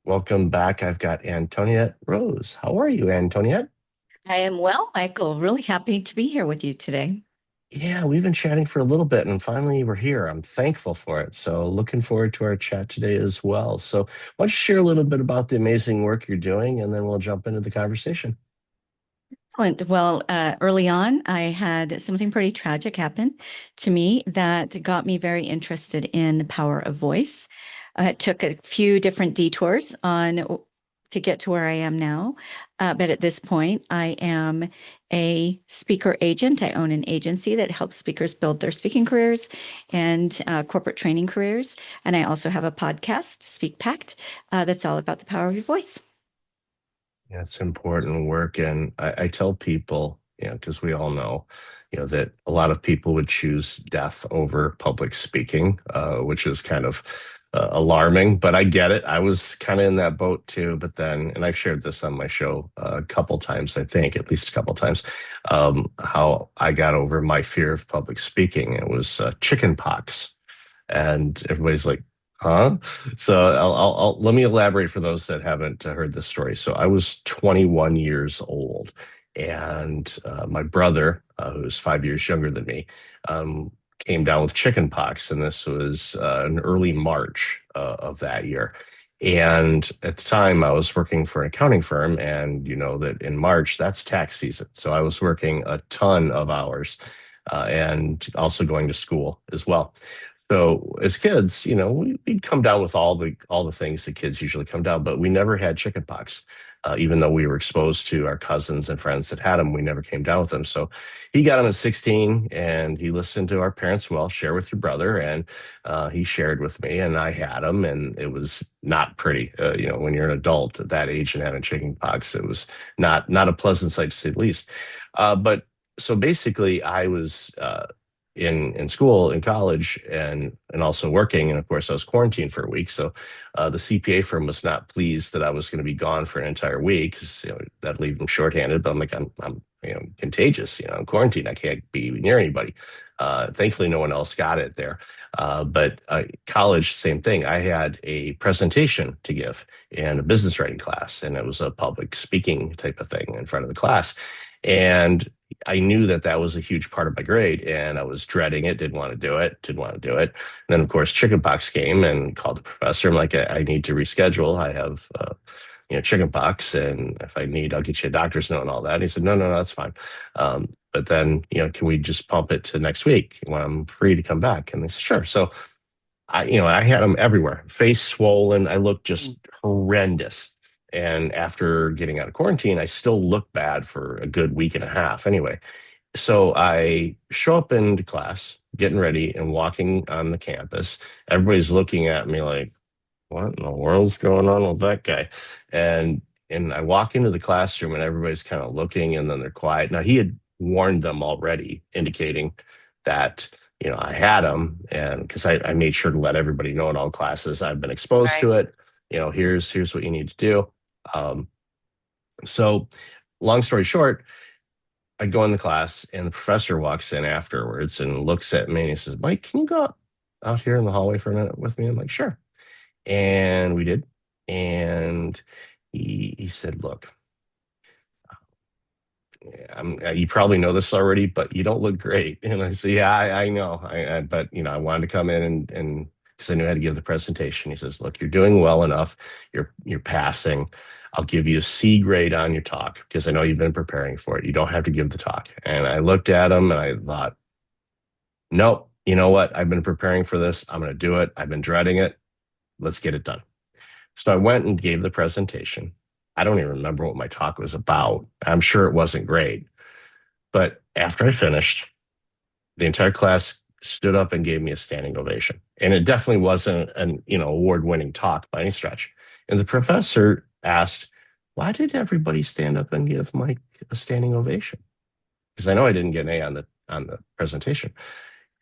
Welcome back. I've got Antoniette Roze. How are you, Antoniette? I am well, Michael. Really happy to be here with you today. Yeah, we've been chatting for a little bit and finally we're here. I'm thankful for it. So, looking forward to our chat today as well. So, why don't you share a little bit about the amazing work you're doing and then we'll jump into the conversation. Excellent. Well, early on, I had something pretty tragic happen to me that got me very interested in the power of voice. It took a few different detours on to get to where I am now. But at this point, I am a speaker agent. I own an agency that helps speakers build their speaking careers and corporate training careers. And I also have a podcast, Speak Pact, that's all about the power of your voice. Yeah, it's important work. And I tell people, because we all know, that a lot of people would choose death over public speaking, which is kind of alarming, but I get it. I was kind of in that boat too. But then, and I've shared this on my show a couple times, I think, at least a couple times, how I got over my fear of public speaking. It was chicken pox. And everybody's like, huh? So let me elaborate for those that haven't heard this story. So I was 21 years old, and my brother, who's 5 years younger than me, came down with chicken pox, and this was in early March of that year. And at the time, I was working for an accounting firm, and you know that in March, that's tax season. So I was working a ton of hours and also going to school as well. So as kids, we'd come down with all the things that kids usually come down, but we never had chickenpox. Even though we were exposed to our cousins and friends that had them, we never came down with them. So he got them at 16, and he listened to our parents. Well, share with your brother, and he shared with me, and I had them, and it was not pretty. When you're an adult at that age and having chickenpox, it was not a pleasant sight to say the least. But so basically, I was. In school, in college, and also working. And of course, I was quarantined for a week. So the CPA firm was not pleased that I was going to be gone for an entire week because that'd leave them shorthanded. But I'm like, I'm contagious. I'm quarantined. I can't be near anybody. Thankfully, no one else got it there. But college, same thing. I had a presentation to give in a business writing class, and it was a public speaking type of thing in front of the class. And I knew that that was a huge part of my grade, and I was dreading it. Didn't want to do it. Didn't want to do it. And then, of course, chickenpox came and called the professor. I'm like, I need to reschedule. I have, chickenpox, and if I need, I'll get you a doctor's note and all that. And he said, no, that's fine. But then, can we just pump it to next week when I'm free to come back? And they said, sure. So I had them everywhere, face swollen. I looked just horrendous. And after getting out of quarantine, I still looked bad for a good week and a half anyway. So I show up into class, getting ready and walking on the campus. Everybody's looking at me like, what in the world's going on with that guy? And and I walk into the classroom and everybody's kind of looking and then they're quiet. Now he had warned them already, indicating that I had him, and because I made sure to let everybody know in all classes I've been exposed to Right. it. Here's what you need to do. Um, so long story short, I go in the class and the professor walks in afterwards and looks at me and he says, Mike, can you go out here in the hallway for a minute with me? I'm like, sure. And we did. And he said, look, you probably know this already, but you don't look great. And I said, yeah, I know. But I wanted to come in and because I knew I had to give the presentation. He says, look, you're doing well enough. You're passing. I'll give you a C grade on your talk because I know you've been preparing for it. You don't have to give the talk. And I looked at him and I thought, nope, you know what? I've been preparing for this. I'm going to do it. I've been dreading it. Let's get it done. So I went and gave the presentation. I don't even remember what my talk was about. I'm sure it wasn't great. But after I finished, the entire class stood up and gave me a standing ovation. And it definitely wasn't an award-winning talk by any stretch. And the professor asked, why did everybody stand up and give Mike a standing ovation? Because I know I didn't get an A on the presentation.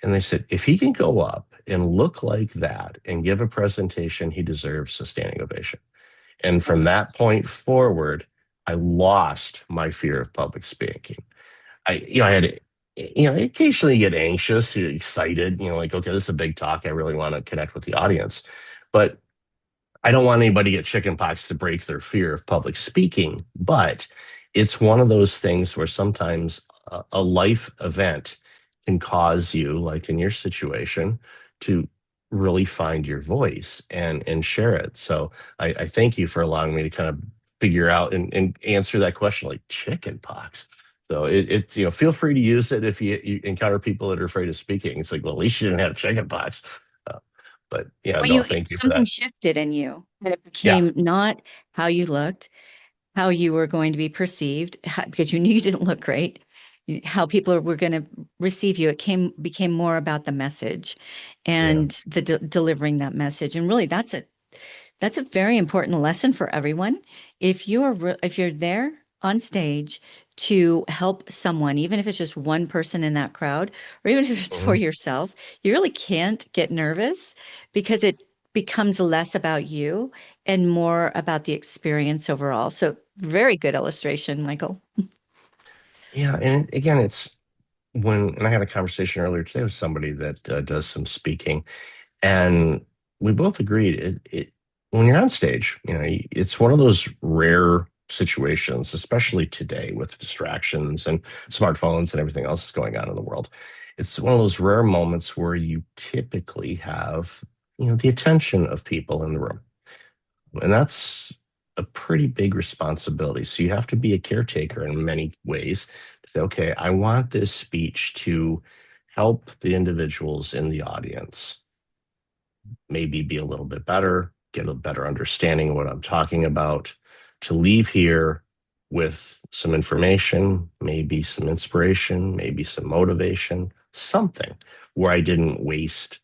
And they said, if he can go up and look like that and give a presentation, he deserves a standing ovation. And from that point forward, I lost my fear of public speaking. I had, occasionally get anxious, excited, like, okay, this is a big talk. I really want to connect with the audience. But I don't want anybody to get chickenpox to break their fear of public speaking, but it's one of those things where sometimes a life event can cause you, like in your situation, to really find your voice and share it. So I thank you for allowing me to kind of figure out and answer that question, like chickenpox. So it's feel free to use it if you encounter people that are afraid of speaking. It's like, well, at least you didn't have chickenpox. Uh, but yeah, Well, no, thank you for something that. shifted in you, and it Yeah. became not how you looked, how you were going to be perceived, because you knew you didn't look great, how people were going to receive you. It became more about the message Yeah. and the delivering that message. And really, that's a very important lesson for everyone. If you're there on stage to help someone, even if it's just one person in that crowd, or even if it's for Mhm. yourself, you really can't get nervous because it becomes less about you and more about the experience overall. So very good illustration, Michael. Yeah. And again, it's and I had a conversation earlier today with somebody that does some speaking, and we both agreed when you're on stage, it's one of those rare situations, especially today with distractions and smartphones and everything else that's going on in the world. It's one of those rare moments where you typically have, the attention of people in the room. And that's a pretty big responsibility. So you have to be a caretaker in many ways. Okay, I want this speech to help the individuals in the audience maybe be a little bit better, get a better understanding of what I'm talking about, to leave here with some information, maybe some inspiration, maybe some motivation, something where I didn't waste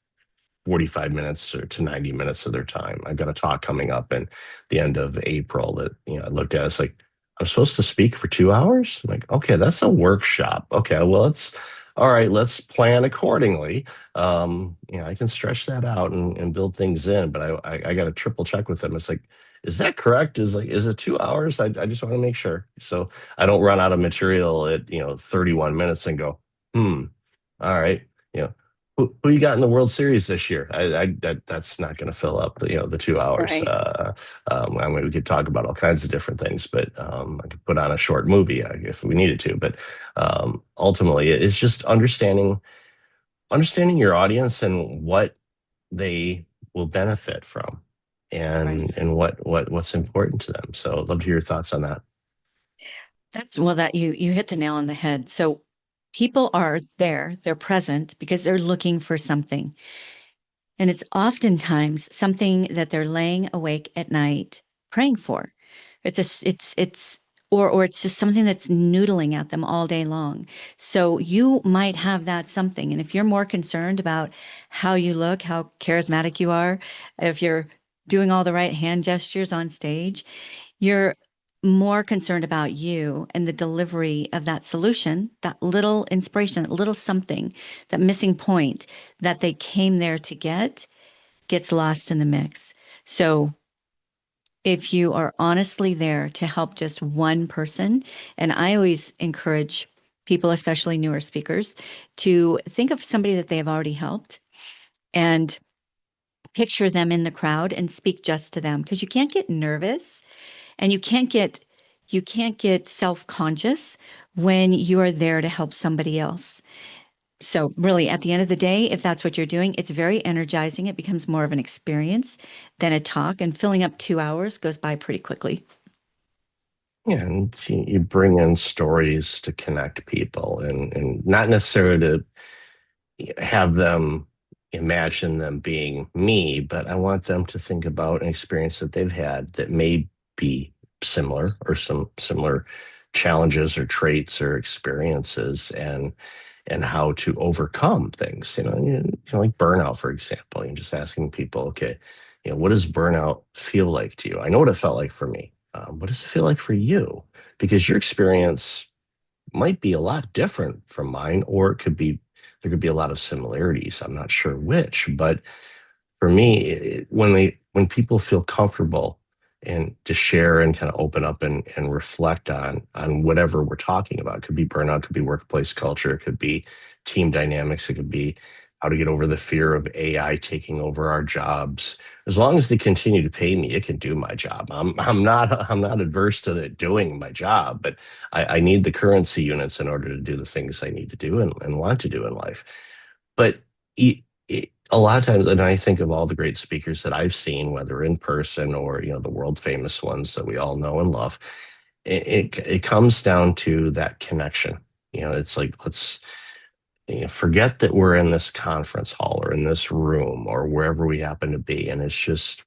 45 minutes or to 90 minutes of their time. I've got a talk coming up in the end of April that, I looked at, it's like, I'm supposed to speak for 2 hours? I'm like, okay, that's a workshop. Okay, well, all right, let's plan accordingly. I can stretch that out and build things in, but I got to triple check with them. It's like, is that correct? Is it 2 hours? I just want to make sure. So I don't run out of material at, 31 minutes and go, all right. You know, who you got in the World Series this year? That's not going to fill up the 2 hours. Right. I mean, we could talk about all kinds of different things, but I could put on a short movie if we needed to. But ultimately, it's just understanding your audience and what they will benefit from, Right. and what's important to them. So, I'd love to hear your thoughts on that. That's well, that you hit the nail on the head. So people are there, they're present because they're looking for something. And it's oftentimes something that they're laying awake at night praying for. It's or it's just something that's noodling at them all day long. So you might have that something. And if you're more concerned about how you look, how charismatic you are, if you're doing all the right hand gestures on stage, you're more concerned about you and the delivery of that solution, that little inspiration, that little something, that missing point that they came there to get gets lost in the mix. So if you are honestly there to help just one person, and I always encourage people, especially newer speakers, to think of somebody that they have already helped and picture them in the crowd and speak just to them because you can't get nervous and you can't get self-conscious when you are there to help somebody else. So really at the end of the day, if that's what you're doing, it's very energizing. It becomes more of an experience than a talk, and filling up 2 hours goes by pretty quickly. Yeah, and you bring in stories to connect people, and not necessarily to have them imagine them being me, but I want them to think about an experience that they've had that may be similar, or some similar challenges or traits or experiences, and how to overcome things. Like burnout, for example. You're just asking people, okay, what does burnout feel like to you? I know what it felt like for me. What does it feel like for you? Because your experience might be a lot different from mine, or there could be a lot of similarities. I'm not sure which, but for me, when people feel comfortable and to share and kind of open up and reflect on whatever we're talking about, it could be burnout, it could be workplace culture, it could be team dynamics, it could be how to get over the fear of AI taking over our jobs. As long as they continue to pay me, it can do my job. I'm not adverse to it doing my job, but I need the currency units in order to do the things I need to do and want to do in life. But a lot of times, and I think of all the great speakers that I've seen, whether in person or the world famous ones that we all know and love, it comes down to that connection. It's like let's forget that we're in this conference hall or in this room or wherever we happen to be, and it's just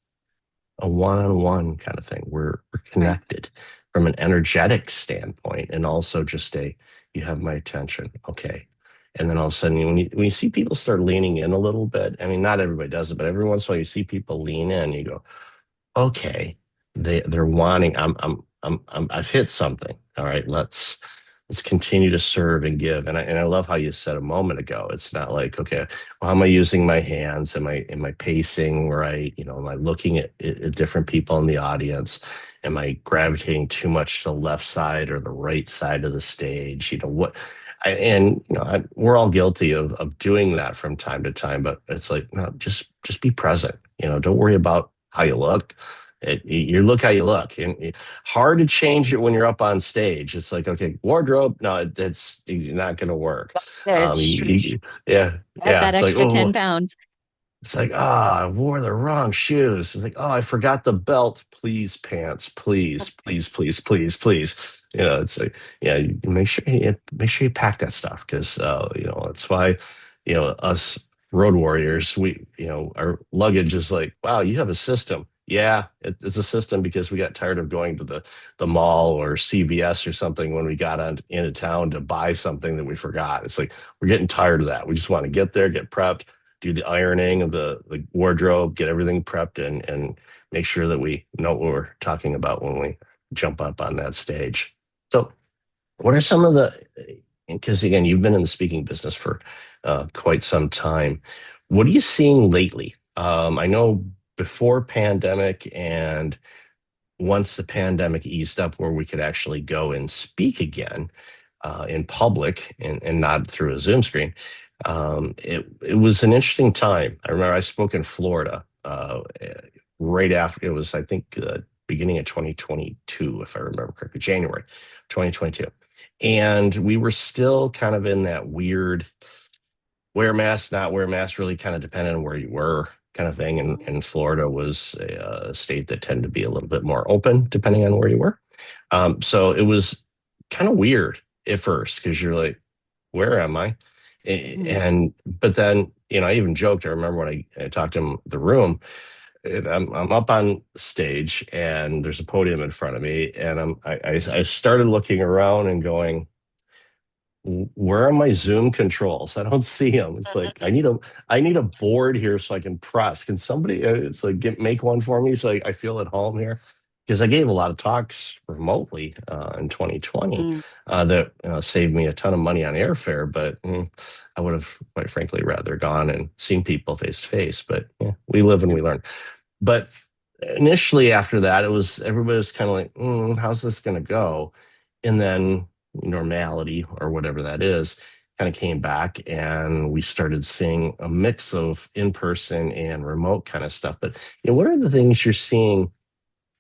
a one-on-one kind of thing. We're Right. connected from an energetic standpoint, and also just you have my attention, okay. And then all of a sudden, when you see people start leaning in a little bit, I mean, not everybody does it, but every once in a while you see people lean in, you go, okay, they're wanting. I've hit something. All right, let's continue to serve and give. And I love how you said a moment ago. It's not like, okay, well, how am I using my hands? Am I pacing right? Am I looking at different people in the audience? Am I gravitating too much to the left side or the right side of the stage? What? We're all guilty of doing that from time to time, but it's like, no, just be present. Don't worry about how you look. You look how you look, and hard to change it when you're up on stage. It's like, okay, wardrobe, no, it's not going to work. That's true. Yeah, Add yeah. that It's like, extra oh, 10 pounds. it's like, I wore the wrong shoes. It's like, I forgot the belt. Please, pants, please, please, please, please, please. It's like, yeah, you make sure you pack that stuff because that's why, us road warriors, our luggage is like, wow, you have a system. Yeah, it's a system because we got tired of going to the mall or CVS or something when we got into town to buy something that we forgot. It's like we're getting tired of that. We just want to get there, get prepped, do the ironing of the wardrobe, get everything prepped, and make sure that we know what we're talking about when we jump up on that stage. So, what are some of the, because again, you've been in the speaking business for quite some time. What are you seeing lately? I know before pandemic and once the pandemic eased up where we could actually go and speak again in public and not through a Zoom screen, it was an interesting time. I remember I spoke in Florida right after it was, I think, beginning of 2022, if I remember correctly, January 2022. And we were still kind of in that weird wear mask, not wear mask, really kind of depended on where you were kind of thing. And Florida was a state that tended to be a little bit more open depending on where you were. So it was kind of weird at first because you're like, where am I? Mm. And but then, I even joked. I remember when I talked in the room, and I'm up on stage and there's a podium in front of me, and I started looking around and going, where are my Zoom controls? I don't see them. It's like I need a board here so I can press. Can somebody? It's like make one for me so I feel at home here. Because I gave a lot of talks remotely in 2020 Mm. that saved me a ton of money on airfare, but I would have quite frankly rather gone and seen people face to face. But yeah, we live and we learn. But initially after that, it was everybody was kind of like, how's this going to go? And then normality or whatever that is kind of came back and we started seeing a mix of in-person and remote kind of stuff. But what are the things you're seeing,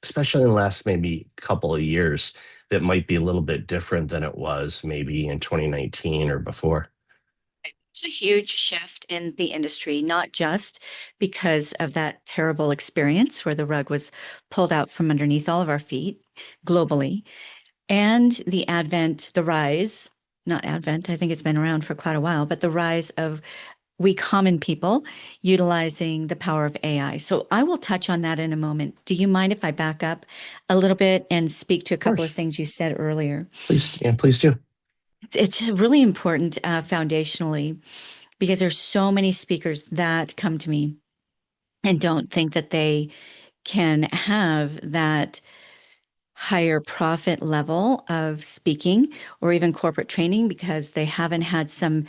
especially in the last maybe couple of years, that might be a little bit different than it was maybe in 2019 or before? It's a huge shift in the industry, not just because of that terrible experience where the rug was pulled out from underneath all of our feet globally, and the advent, the rise, not advent, I think it's been around for quite a while, but the rise of we common people utilizing the power of AI. So I will touch on that in a moment. Do you mind if I back up a little bit and speak to a Of couple of course. things you said earlier? Please, yeah, please do. It's really important foundationally because there's so many speakers that come to me and don't think that they can have that higher profit level of speaking or even corporate training because they haven't had some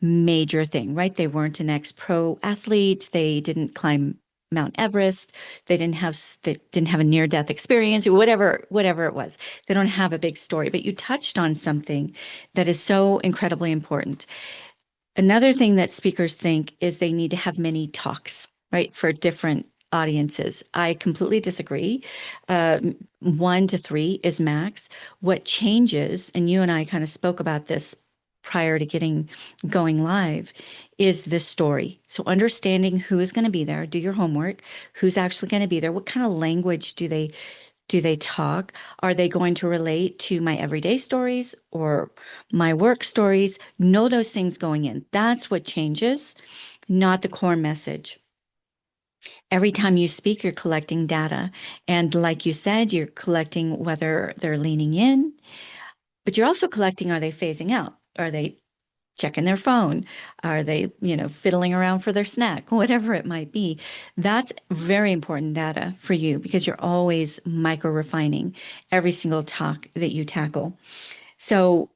major thing, right? They weren't an ex-pro athlete. They didn't climb Mount Everest. They didn't have a near-death experience, whatever it was. They don't have a big story. But you touched on something that is so incredibly important. Another thing that speakers think is they need to have many talks, right, for different audiences. I completely disagree. Uh, 1 to 3 is max. What changes, and you and I kind of spoke about this prior to getting going live, is the story. So understanding who is going to be there, do your homework, who's actually going to be there, what kind of language do they talk? Are they going to relate to my everyday stories or my work stories? Know those things going in. That's what changes, not the core message. Every time you speak, you're collecting data. And like you said, you're collecting whether they're leaning in, but you're also collecting, are they phasing out? Are they checking their phone? Are they, fiddling around for their snack? Whatever it might be. That's very important data for you because you're always micro refining every single talk that you tackle. So,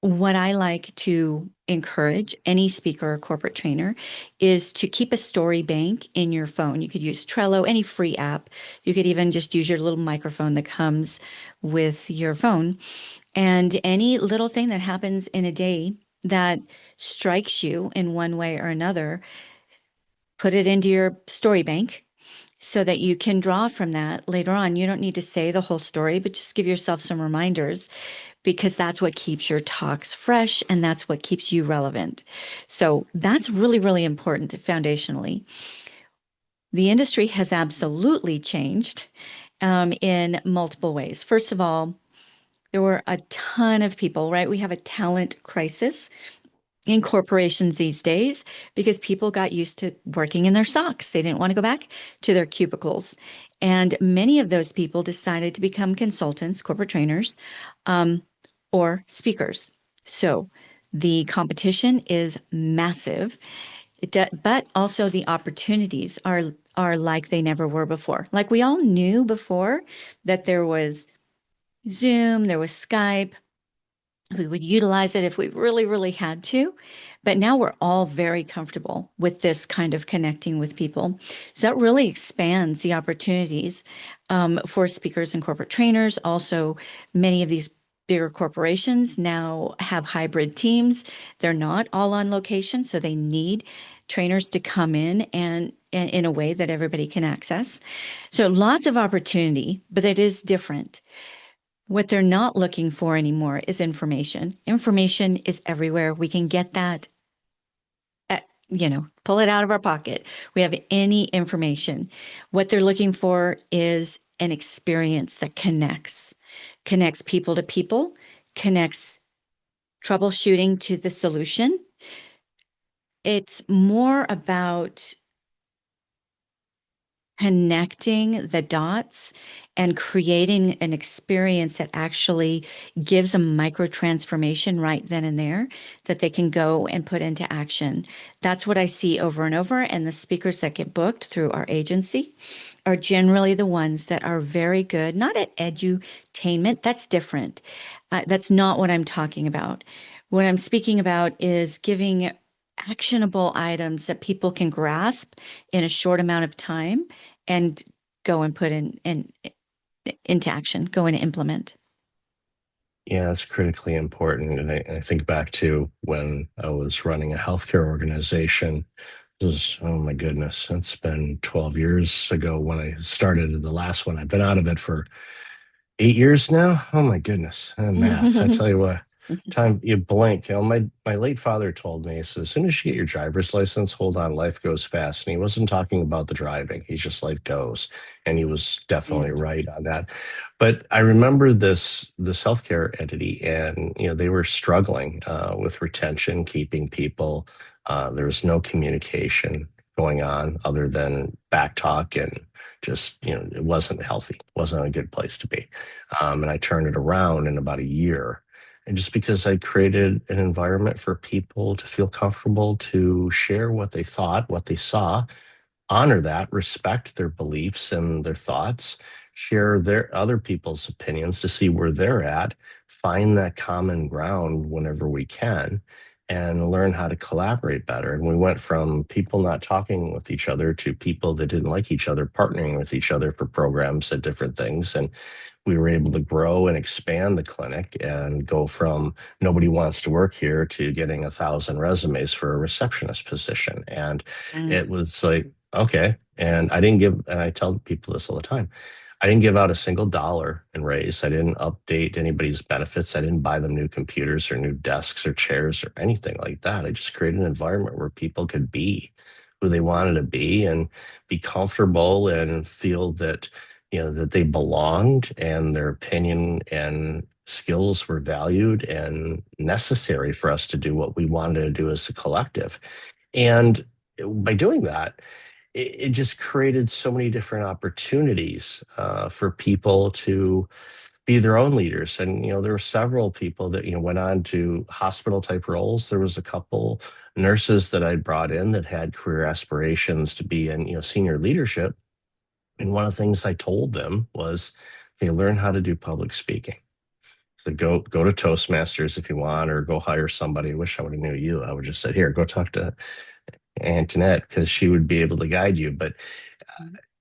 what I like to encourage any speaker or corporate trainer is to keep a story bank in your phone. You could use Trello, any free app. You could even just use your little microphone that comes with your phone. And any little thing that happens in a day that strikes you in one way or another, put it into your story bank so that you can draw from that later on. You don't need to say the whole story, but just give yourself some reminders because that's what keeps your talks fresh and that's what keeps you relevant. So that's really, really important foundationally. The industry has absolutely changed in multiple ways. First of all, there were a ton of people, right? We have a talent crisis in corporations these days because people got used to working in their socks. They didn't want to go back to their cubicles. And many of those people decided to become consultants, corporate trainers, um, or speakers. So the competition is massive, but also the opportunities are like they never were before. Like we all knew before that there was Zoom, there was Skype, we would utilize it if we really, really had to. But now we're all very comfortable with this kind of connecting with people. So that really expands the opportunities for speakers and corporate trainers. Also, many of these bigger corporations now have hybrid teams. They're not all on location, so they need trainers to come in and in a way that everybody can access. So lots of opportunity, but it is different. What they're not looking for anymore is information. Information is everywhere. We can get that, pull it out of our pocket. We have any information. What they're looking for is an experience that connects people to people, connects troubleshooting to the solution. It's more about connecting the dots and creating an experience that actually gives a micro transformation right then and there that they can go and put into action. That's what I see over and over. And the speakers that get booked through our agency are generally the ones that are very good, not at edutainment. That's different. That's not what I'm talking about. What I'm speaking about is giving actionable items that people can grasp in a short amount of time and go and put into action, go and implement. Yeah, it's critically important. And I think back to when I was running a healthcare organization. This is, oh my goodness, it's been 12 years ago when I started the last one. I've been out of it for 8 years now. Oh my goodness, math. I tell you what, time you blink. My late father told me, so as soon as you get your driver's license, hold on, life goes fast. And he wasn't talking about the driving. He's just life goes, and he was Yeah. definitely right on that. But I remember this healthcare entity, and they were struggling with retention, keeping people. There was no communication going on other than back talk and just it wasn't healthy, wasn't a good place to be. And I turned it around in about a year. And just because I created an environment for people to feel comfortable to share what they thought, what they saw, honor that, respect their beliefs and their thoughts, share their other people's opinions to see where they're at, find that common ground whenever we can, and learn how to collaborate better. And we went from people not talking with each other to people that didn't like each other partnering with each other for programs and different things. And we were able to grow and expand the clinic and go from nobody wants to work here to getting 1,000 resumes for a receptionist position. And Mm. it was like, okay. And I didn't give, and I tell people this all the time, I didn't give out a single dollar in raise. I didn't update anybody's benefits. I didn't buy them new computers or new desks or chairs or anything like that. I just created an environment where people could be who they wanted to be and be comfortable and feel that, that they belonged and their opinion and skills were valued and necessary for us to do what we wanted to do as a collective. And by doing that, it just created so many different opportunities for people to be their own leaders. And there were several people that went on to hospital type roles. There was a couple nurses that I brought in that had career aspirations to be in senior leadership. And one of the things I told them was, "Hey, learn how to do public speaking. So go to Toastmasters if you want, or go hire somebody. I wish I would have knew you. I would just said, here, go talk to Antoinette because she would be able to guide you." But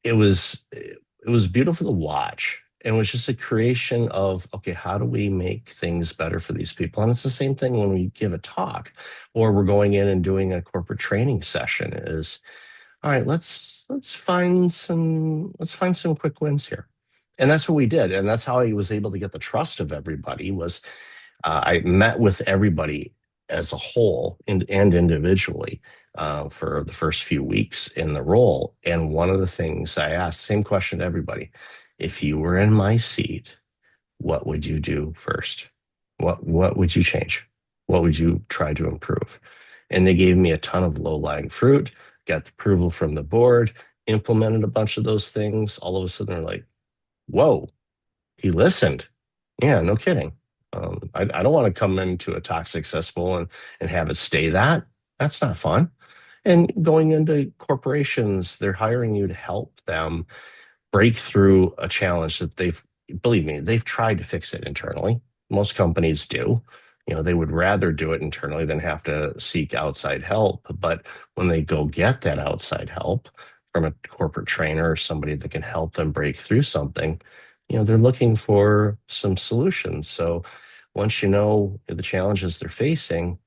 it was beautiful to watch. And it was just a creation of, okay, how do we make things better for these people? And it's the same thing when we give a talk or we're going in and doing a corporate training session is, all right, let's find some quick wins here. And that's what we did. And that's how I was able to get the trust of everybody was I met with everybody as a whole and individually for the first few weeks in the role. And one of the things I asked, same question to everybody, if you were in my seat, what would you do first? What would you change? What would you try to improve? And they gave me a ton of low-lying fruit, got the approval from the board, implemented a bunch of those things. All of a sudden, they're like, whoa, he listened. Yeah, no kidding. I don't want to come into a toxic cesspool and have it stay that. That's not fun. And going into corporations, they're hiring you to help them break through a challenge that believe me, they've tried to fix it internally. Most companies do. They would rather do it internally than have to seek outside help. But when they go get that outside help from a corporate trainer or somebody that can help them break through something, they're looking for some solutions. So once you know the challenges they're facing,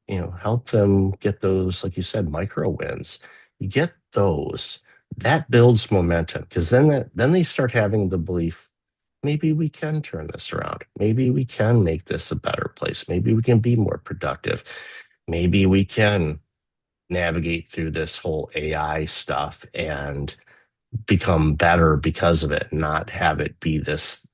help them get those, like you said, micro wins. You get those, that builds momentum because then they start having the belief, maybe we can turn this around. Maybe we can make this a better place. Maybe we can be more productive. Maybe we can navigate through this whole AI stuff and become better because of it, not have it be this,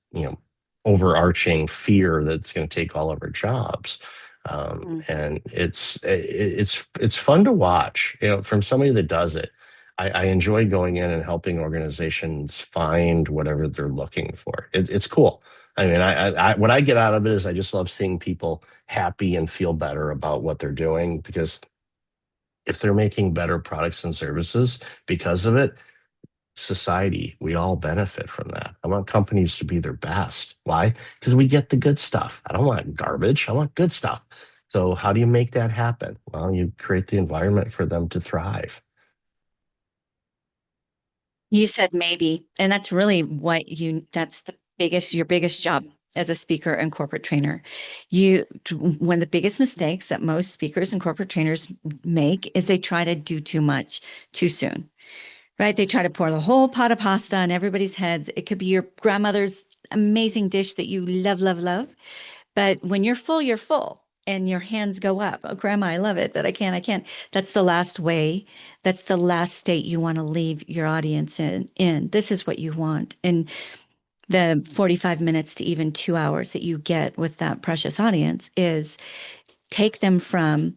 overarching fear that's going to take all of our jobs. Mm. And it's fun to watch, from somebody that does it. I enjoy going in and helping organizations find whatever they're looking for. It's cool. I mean, what I get out of it is I just love seeing people happy and feel better about what they're doing because if they're making better products and services because of it, society, we all benefit from that. I want companies to be their best. Why? Because we get the good stuff. I don't want garbage. I want good stuff. So how do you make that happen? Well, you create the environment for them to thrive. You said maybe, and that's really that's your biggest job as a speaker and corporate trainer. One of the biggest mistakes that most speakers and corporate trainers make is they try to do too much too soon, right? They try to pour the whole pot of pasta on everybody's heads. It could be your grandmother's amazing dish that you love, love, love. But when you're full, you're full. And your hands go up. Oh, grandma, I love it, but I can't, I can't. That's the last way. That's the last state you want to leave your audience in. This is what you want. And the 45 minutes to even 2 hours that you get with that precious audience is take them from,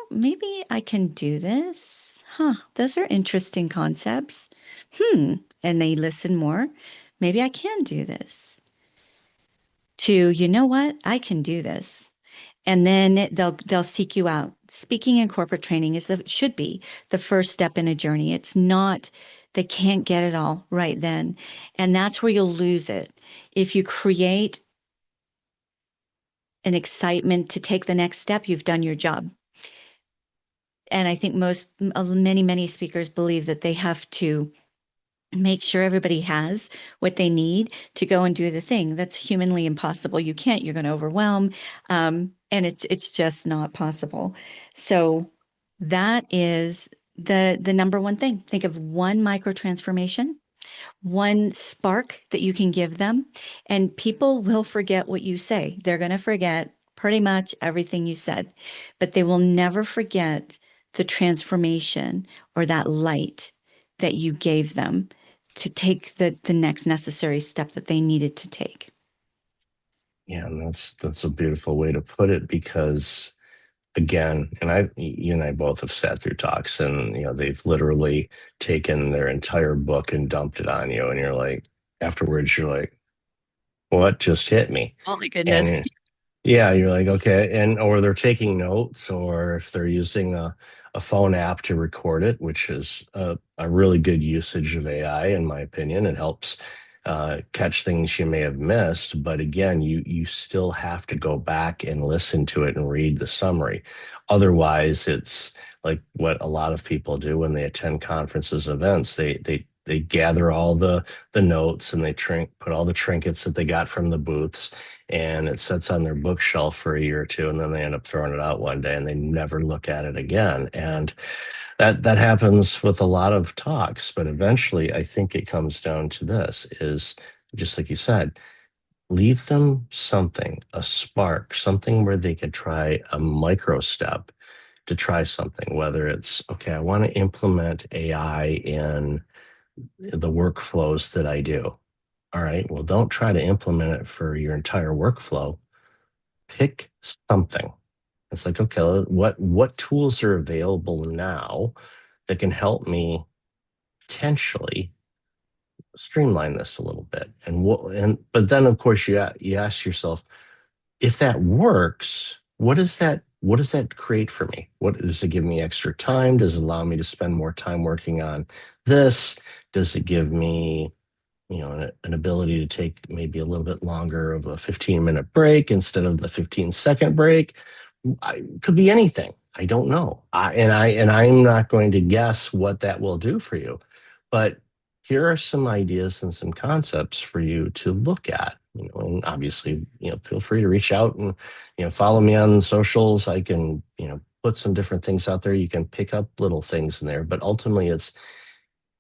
maybe I can do this. Huh, those are interesting concepts. And they listen more. Maybe I can do this. To, you know what? I can do this. And then they'll seek you out. Speaking and corporate training should be the first step in a journey. It's not, they can't get it all right then. And that's where you'll lose it. If you create an excitement to take the next step, you've done your job. And I think many speakers believe that they have to make sure everybody has what they need to go and do the thing. That's humanly impossible. You can't, you're going to overwhelm. And it's just not possible. So that is the number one thing. Think of one micro transformation, one spark that you can give them, and people will forget what you say. They're going to forget pretty much everything you said, but they will never forget the transformation or that light that you gave them to take the next necessary step that they needed to take. Yeah, and that's a beautiful way to put it because again, and you and I both have sat through talks and they've literally taken their entire book and dumped it on you and you're like afterwards you're like what just hit me? Oh my goodness. And yeah, you're like, okay. And or they're taking notes, or if they're using a phone app to record it, which is a really good usage of AI, in my opinion. It helps catch things you may have missed. But again, you still have to go back and listen to it and read the summary. Otherwise, it's like what a lot of people do when they attend conferences, events. They gather all the notes and they put all the trinkets that they got from the booths and it sits on their bookshelf for a year or two and then they end up throwing it out one day and they never look at it again. And that happens with a lot of talks, but eventually I think it comes down to this is just like you said, leave them something, a spark, something where they could try a micro step to try something, whether it's okay, I want to implement AI in the workflows that I do. All right, well, don't try to implement it for your entire workflow. Pick something. It's like, okay, what tools are available now that can help me potentially streamline this a little bit? But then of course you ask yourself, if that works, what does that create for me? What does it give me extra time? Does it allow me to spend more time working on this? Does it give me an ability to take maybe a little bit longer of a 15-minute break instead of the 15-second break? Could be anything. I don't know. I'm not going to guess what that will do for you. But here are some ideas and some concepts for you to look at. And obviously, feel free to reach out and follow me on socials. I can put some different things out there. You can pick up little things in there, but ultimately,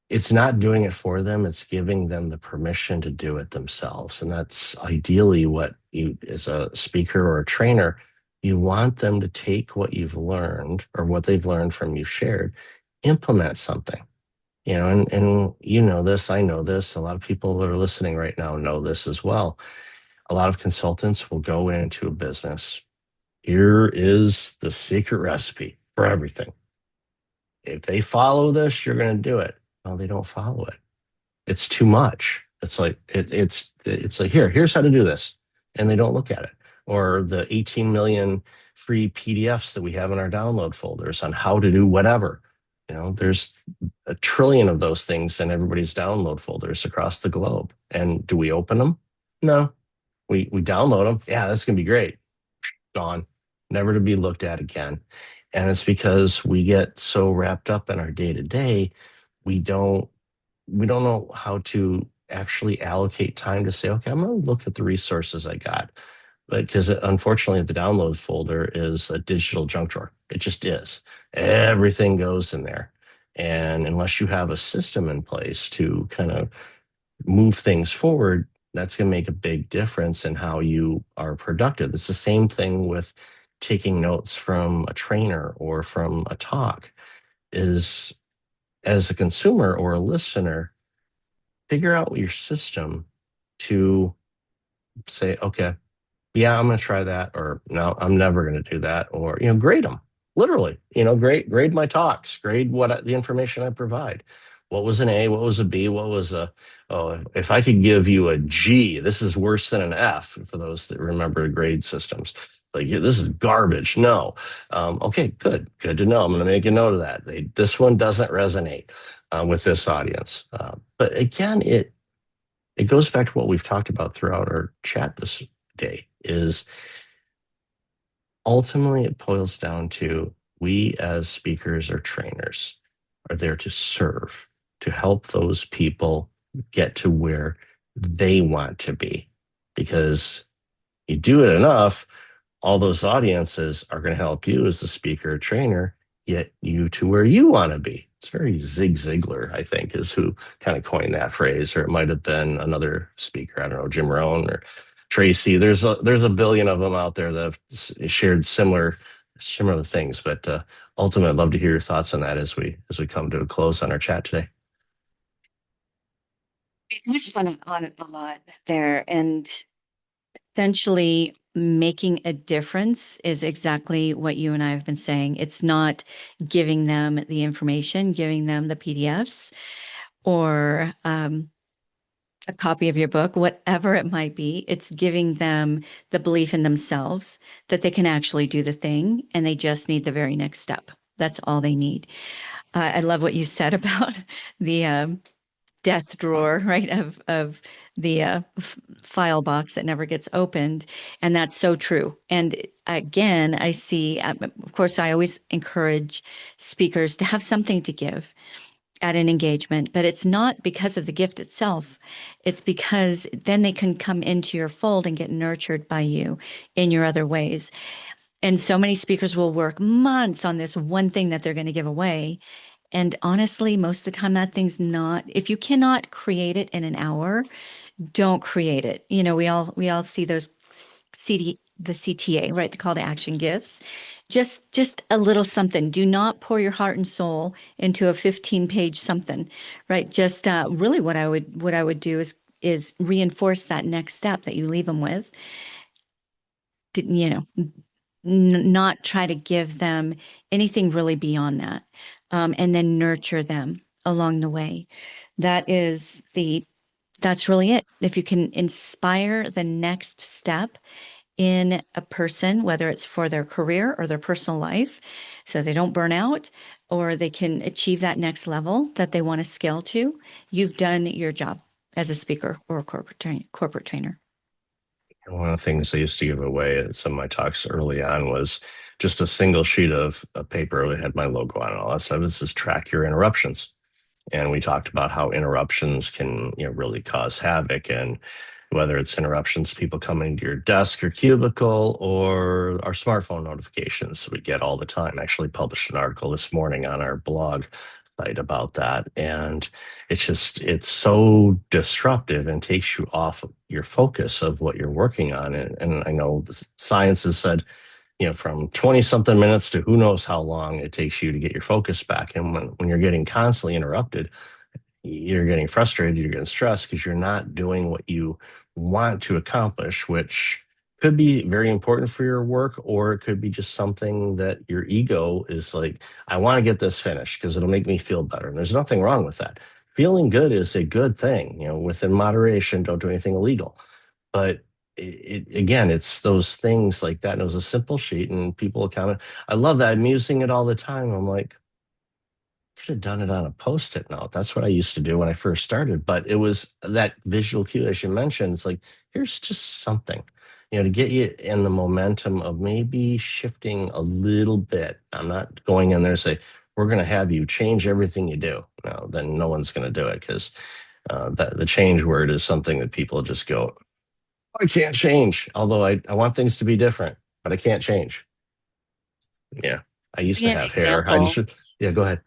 it's not doing it for them, it's giving them the permission to do it themselves. And that's ideally what you, as a speaker or a trainer, you want them to take what you've learned or what they've learned from you shared, implement something. And you know this, I know this, a lot of people that are listening right now know this as well. A lot of consultants will go into a business. Here is the secret recipe for everything. If they follow this, you're going to do it. No, they don't follow it. It's too much. It's like it's like here's how to do this, and they don't look at it. Or the 18 million free PDFs that we have in our download folders on how to do whatever. There's a trillion of those things in everybody's download folders across the globe. And do we open them? No. We download them. Yeah, that's gonna be great. Gone, never to be looked at again. And it's because we get so wrapped up in our day to day, we don't we don't know how to actually allocate time to say, okay, I'm going to look at the resources I got. Because unfortunately, the download folder is a digital junk drawer. It just is. Everything goes in there. And unless you have a system in place to kind of move things forward, that's going to make a big difference in how you are productive. It's the same thing with taking notes from a trainer or from a talk is as a consumer or a listener, figure out your system to say, okay, yeah, I'm going to try that, or no, I'm never going to do that, or grade them. Literally, grade my talks, grade the information I provide. What was an A? What was a B? What was a oh? If I could give you a G, this is worse than an F for those that remember grade systems. Like yeah, this is garbage. No, okay, good to know. I'm going to make a note of that. This one doesn't resonate with this audience. But again, it goes back to what we've talked about throughout our chat this day is ultimately it boils down to we as speakers or trainers are there to serve, to help those people get to where they want to be. Because you do it enough, all those audiences are going to help you as the speaker or trainer get you to where you want to be. It's very Zig Ziglar, I think, is who kind of coined that phrase, or it might have been another speaker. I don't know, Jim Rohn or Tracy. There's a billion of them out there that have shared similar things. But ultimately, I'd love to hear your thoughts on that as we come to a close on our chat today. We touched on it a lot there, and essentially making a difference is exactly what you and I have been saying. It's not giving them the information, giving them the PDFs or a copy of your book, whatever it might be. It's giving them the belief in themselves that they can actually do the thing and they just need the very next step. That's all they need. I love what you said about the death drawer, right, of the file box that never gets opened, and that's so true. And again, I see, of course, I always encourage speakers to have something to give at an engagement, but it's not because of the gift itself. It's because then they can come into your fold and get nurtured by you in your other ways. And so many speakers will work months on this one thing that they're going to give away. And honestly, most of the time, that thing's not, if you cannot create it in an hour, don't create it. You know, we all see those the CTA, right? The call to action gifts. Just a little something. Do not pour your heart and soul into a 15-page something, right? Just really what I would do is reinforce that next step that you leave them with. You know, not try to give them anything really beyond that, and then nurture them along the way. That is the that's really it. If you can inspire the next step in a person, whether it's for their career or their personal life, so they don't burn out or they can achieve that next level that they want to scale to, you've done your job as a speaker or a corporate trainer. One of the things I used to give away at some of my talks early on was just a single sheet of paper that had my logo on and all that stuff. This is track your interruptions. And we talked about how interruptions can, really cause havoc, and whether it's interruptions, people coming to your desk or cubicle, or our smartphone notifications we get all the time. I actually published an article this morning on our blog site about that. And it's so disruptive and takes you off your focus of what you're working on. And I know the science has said, from 20 something minutes to who knows how long it takes you to get your focus back. And when you're getting constantly interrupted, you're getting frustrated, you're getting stressed because you're not doing what you want to accomplish, which could be very important for your work, or it could be just something that your ego is like, I want to get this finished because it'll make me feel better. And there's nothing wrong with that. Feeling good is a good thing, within moderation. Don't do anything illegal. But again, it's those things like that. And it was a simple sheet, and people kind of, I love that. I'm using it all the time. I'm like, could have done it on a post-it note. That's what I used to do when I first started. But it was that visual cue, as you mentioned. It's like, here's just something, to get you in the momentum of maybe shifting a little bit. I'm not going in there and say, we're going to have you change everything you do. No, then no one's going to do it, because the change word is something that people just go, I can't change. Although I want things to be different, but I can't change. Yeah. I used to Brilliant have hair. I example. just, yeah, go ahead.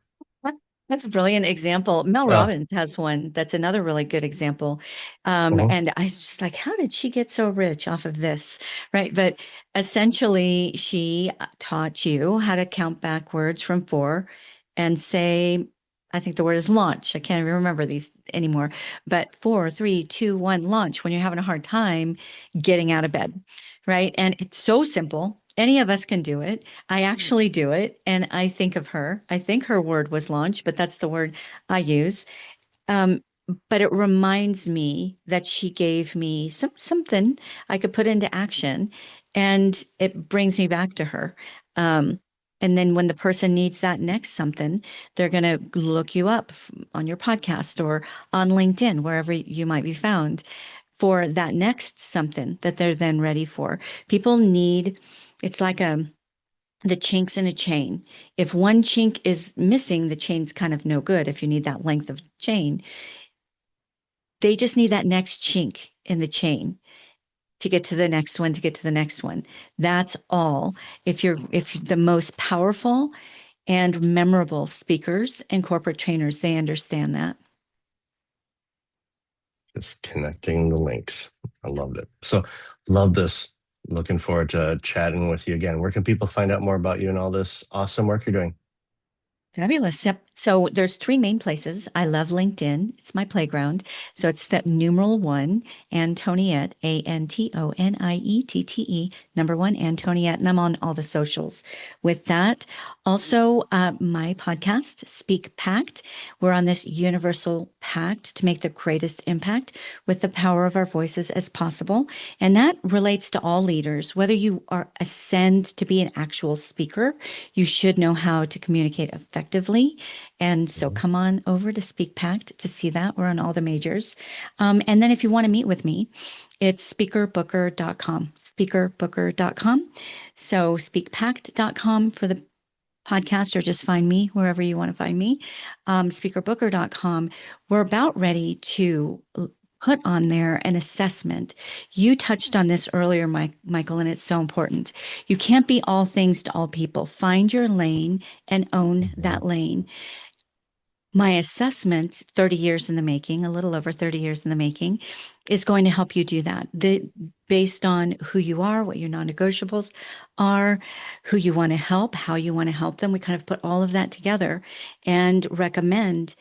That- That's a brilliant example. Mel Uh, Robbins has one that's another really good example. mhm. And I was just like, how did she get so rich off of this? Right. But essentially, she taught you how to count backwards from four and say, I think the word is launch. I can't even remember these anymore. But four, three, two, one, launch when you're having a hard time getting out of bed. Right. And it's so simple. Any of us can do it. I actually do it, and I think of her. I think her word was launch, but that's the word I use. Um, but it reminds me that she gave me something I could put into action, and it brings me back to her. Um, and then when the person needs that next something, they're going to look you up on your podcast or on LinkedIn, wherever you might be found, for that next something that they're then ready for. People need It's like the chinks in a chain. If one chink is missing, the chain's kind of no good if you need that length of chain. They just need that next chink in the chain to get to the next one, to get to the next one. That's all. If the most powerful and memorable speakers and corporate trainers, they understand that. Just connecting the links. I loved it. So, love this. Looking forward to chatting with you again. Where can people find out more about you and all this awesome work you're doing? Fabulous. Yep. So there's three main places. I love LinkedIn. It's my playground. So it's the numeral one, Antoniette, Antoniette, number one, Antoniette, and I'm on all the socials with that. Also, my podcast, Speak Pact. We're on this universal pact to make the greatest impact with the power of our voices as possible. And that relates to all leaders, whether you are ascend to be an actual speaker, you should know how to communicate effectively. And so Mhm. come on over to Speak Pact to see that. We're on all the majors. And then if you want to meet with me, it's speakerbooker.com, speakerbooker.com. So speakpact.com for the podcast, or just find me wherever you want to find me. Speakerbooker.com. We're about ready to put on there an assessment. You touched on this earlier, Michael, and it's so important. You can't be all things to all people. Find your lane and own Mhm. that lane. My assessment, 30 years in the making, a little over 30 years in the making, is going to help you do that. Based on who you are, what your non-negotiables are, who you want to help, how you want to help them. We kind of put all of that together and recommend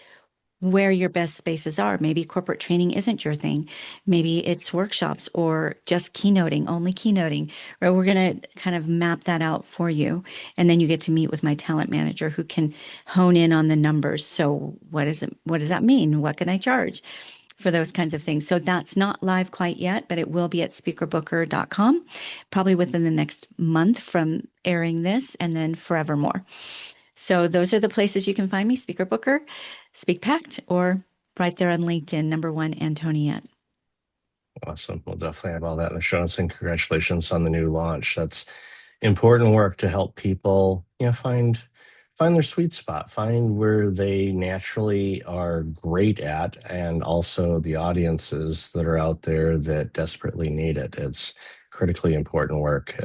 where your best spaces are. Maybe corporate training isn't your thing. Maybe it's workshops or just keynoting, only keynoting. Or we're going to kind of map that out for you. And then you get to meet with my talent manager who can hone in on the numbers. So what is it? What does that mean? What can I charge for those kinds of things? So that's not live quite yet, but it will be at speakerbooker.com, probably within the next month from airing this and then forevermore. So those are the places you can find me, Speaker Booker, Speak Pact, or right there on LinkedIn, number one, Antoniette. Awesome. We'll definitely have all that in the show notes, and congratulations on the new launch. That's important work to help people, find their sweet spot, find where they naturally are great at, and also the audiences that are out there that desperately need it. It's critically important work.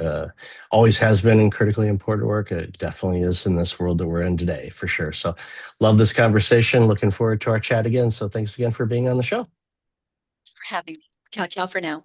Always has been in critically important work. It definitely is in this world that we're in today, for sure. So, love this conversation. Looking forward to our chat again. So, thanks again for being on the show. For having me. Ciao, ciao for now.